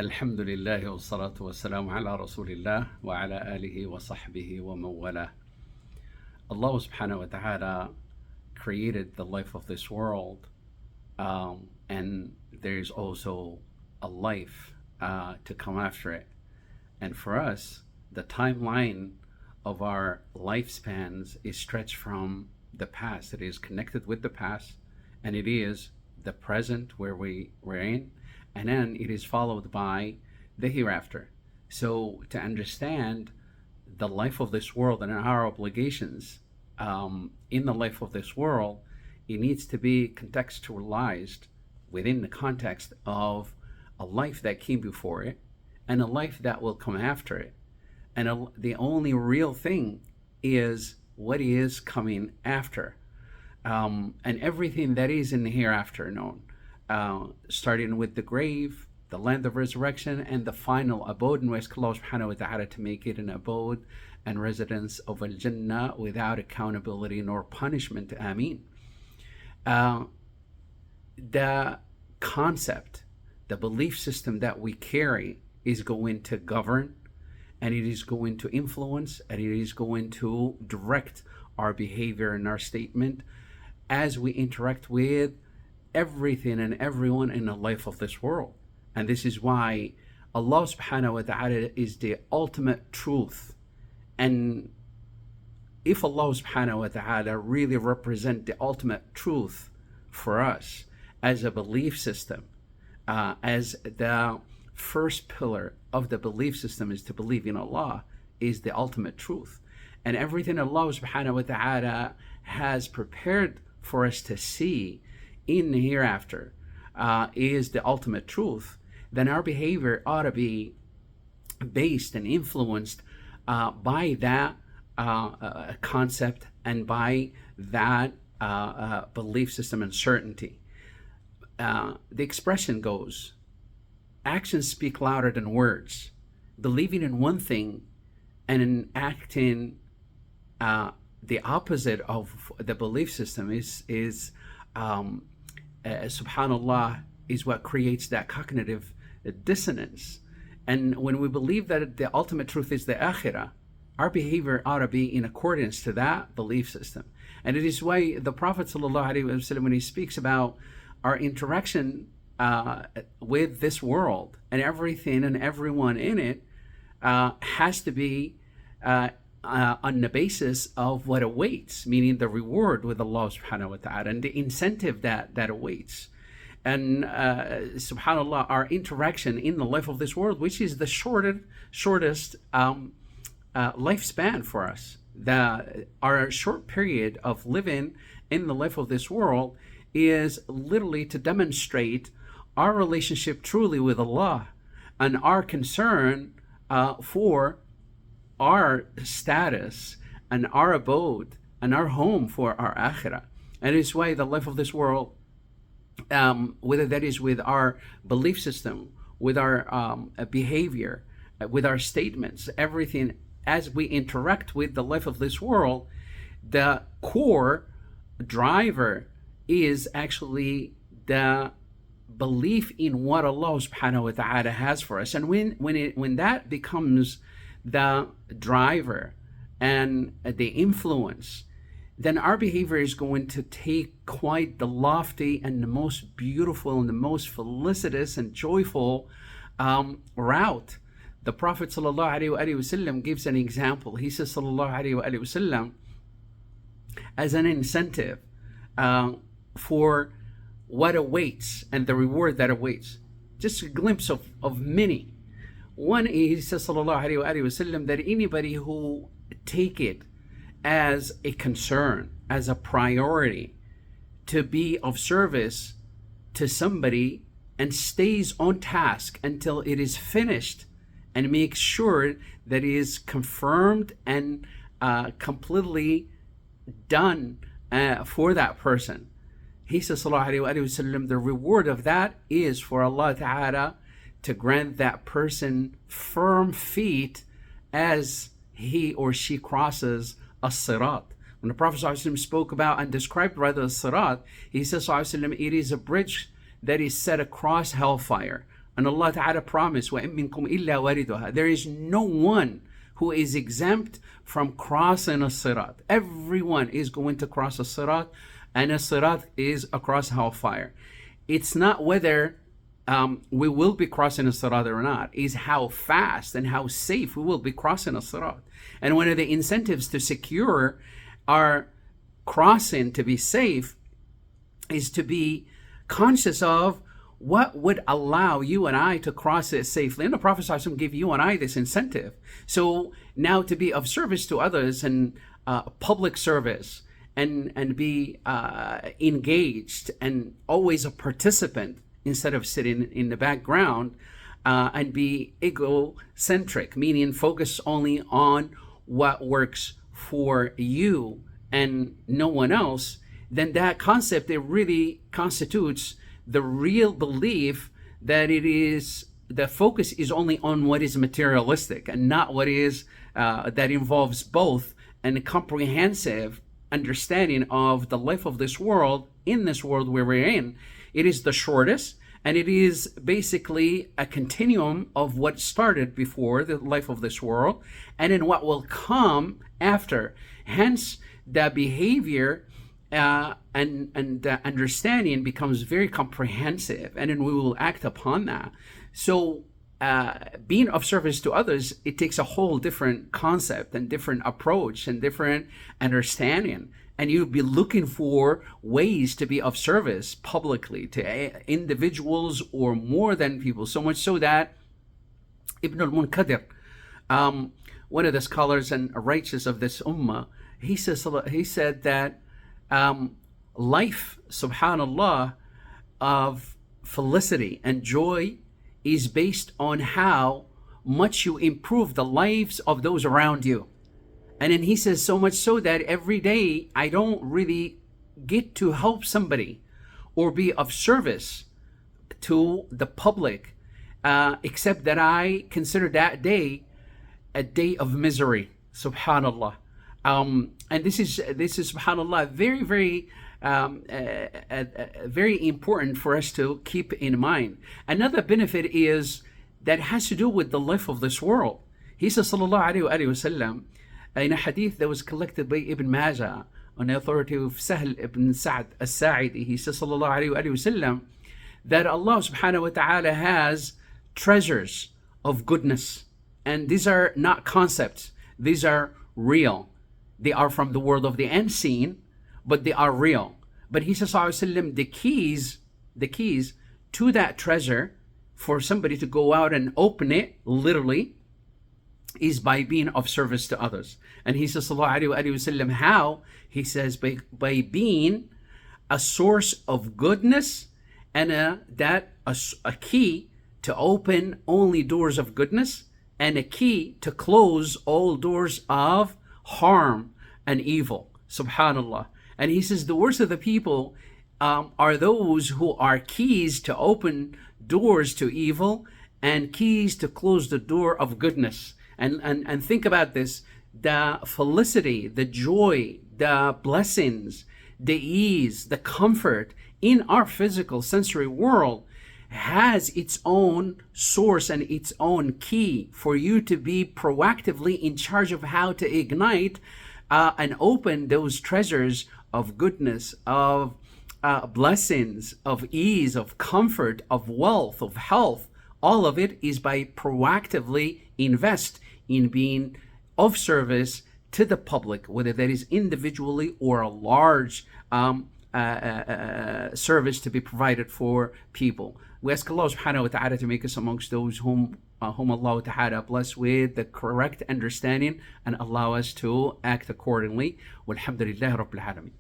الحمد لله والصلاة والسلام على رسول الله وعلى آله وصحبه ومن والاه. Allah subhanahu wa ta'ala created the life of this world, and there's also a life to come after it. And for us, the timeline of our lifespans is stretched from the past. It is connected with the past, and it is the present where we're in, and then it is followed by the hereafter. So to understand the life of this world and our obligations in the life of this world, it needs to be contextualized within the context of a life that came before it and a life that will come after it. And the only real thing is what is coming after. And everything that is in the hereafter known, starting with the grave, the land of resurrection, and the final abode, and we ask Allah subhanahu wa ta'ala to make it an abode and residence of al-Jannah without accountability nor punishment. Ameen. The concept, the belief system that we carry is going to govern, and it is going to influence, and it is going to direct our behavior and our statement as we interact with everything and everyone in the life of this world. And this is why Allah subhanahu wa ta'ala is the ultimate truth. And if Allah subhanahu wa ta'ala really represent the ultimate truth for us as a belief system, as the first pillar of the belief system is to believe in Allah, is the ultimate truth. And everything Allah subhanahu wa ta'ala has prepared for us to see in the hereafter is the ultimate truth, then our behavior ought to be based and influenced by that concept and by that belief system and certainty. The expression goes, actions speak louder than words. Believing in one thing and in acting the opposite of the belief system is subhanallah, is what creates that cognitive dissonance. And when we believe that the ultimate truth is the akhirah, our behavior ought to be in accordance to that belief system. And it is why the Prophet ﷺ, when he speaks about our interaction with this world and everything and everyone in it, has to be on the basis of what awaits, meaning the reward with Allah subhanahu wa ta'ala and the incentive that awaits. And subhanallah, our interaction in the life of this world, which is the shortest lifespan for us, our short period of living in the life of this world is literally to demonstrate our relationship truly with Allah and our concern for our status and our abode and our home for our akhirah. And it's why the life of this world, whether that is with our belief system, with our behavior, with our statements, everything, as we interact with the life of this world, the core driver is actually the belief in what Allah subhanahu wa ta'ala has for us. And when that becomes the driver and the influence, then our behavior is going to take quite the lofty and the most beautiful and the most felicitous and joyful route. The Prophet ﷺ gives an example. He says ﷺ, as an incentive for what awaits and the reward that awaits. Just a glimpse of many. One is, he says sallallahu alaihi wasallam, that anybody who take it as a concern, as a priority to be of service to somebody and stays on task until it is finished and makes sure that it is confirmed and completely done for that person. He says sallallahu alaihi wasallam, the reward of that is for Allah Ta'ala to grant that person firm feet as he or she crosses a sirat. When the Prophet ﷺ spoke about and described rather the sirat, he says ﷺ, it is a bridge that is set across hellfire. And Allah Ta'ala promised, وَإِن مِّنكُمْ إِلَّا وَارِدُهَا. There is no one who is exempt from crossing a sirat. Everyone is going to cross a sirat, and a sirat is across hellfire. It's not whether we will be crossing a sirat or not, is how fast and how safe we will be crossing a sirat. And one of the incentives to secure our crossing to be safe is to be conscious of what would allow you and I to cross it safely. And the Prophet ﷺ gave you and I this incentive. So now to be of service to others and public service and be engaged and always a participant instead of sitting in the background, and be egocentric, meaning focus only on what works for you and no one else, then that concept, it really constitutes the real belief that it is, the focus is only on what is materialistic and not what is that involves both a comprehensive understanding of the life of this world, in this world where we're in. It is the shortest, and it is basically a continuum of what started before the life of this world and in what will come after. Hence, the behavior and the understanding becomes very comprehensive, and then we will act upon that. So being of service to others, it takes a whole different concept and different approach and different understanding. And you'll be looking for ways to be of service publicly to individuals or more than people. So much so that Ibn al-Munkadir, one of the scholars and righteous of this ummah, he said that life, subhanallah, of felicity and joy is based on how much you improve the lives of those around you. And then he says, so much so that every day I don't really get to help somebody or be of service to the public, except that I consider that day a day of misery, subhanallah. And this is subhanallah, very, very very important for us to keep in mind. Another benefit is that has to do with the life of this world. He says, sallallahu alayhi wa sallam, in a hadith that was collected by Ibn Majah on the authority of Sahl ibn Sa'd as-Sa'idi, he says, sallallahu alayhi wa sallam, that Allah subhanahu wa ta'ala has treasures of goodness. And these are not concepts, these are real. They are from the world of the unseen, but they are real. But he says, sallallahu alayhi wa sallam, the keys to that treasure for somebody to go out and open it, literally, is by being of service to others. And he says, sallallahu alayhi wa sallam, how? He says, by being a source of goodness and a key to open only doors of goodness and a key to close all doors of harm and evil. Subhanallah. And he says, the worst of the people are those who are keys to open doors to evil and keys to close the door of goodness. And think about this, the felicity, the joy, the blessings, the ease, the comfort in our physical sensory world has its own source and its own key for you to be proactively in charge of how to ignite and open those treasures of goodness, of blessings, of ease, of comfort, of wealth, of health. All of it is by proactively invest in being of service to the public, whether that is individually or a large service to be provided for people. We ask Allah subhanahu wa ta'ala to make us amongst those whom Allah ta'ala bless with the correct understanding and allow us to act accordingly. Walhamdulillah Rabbil Alameen.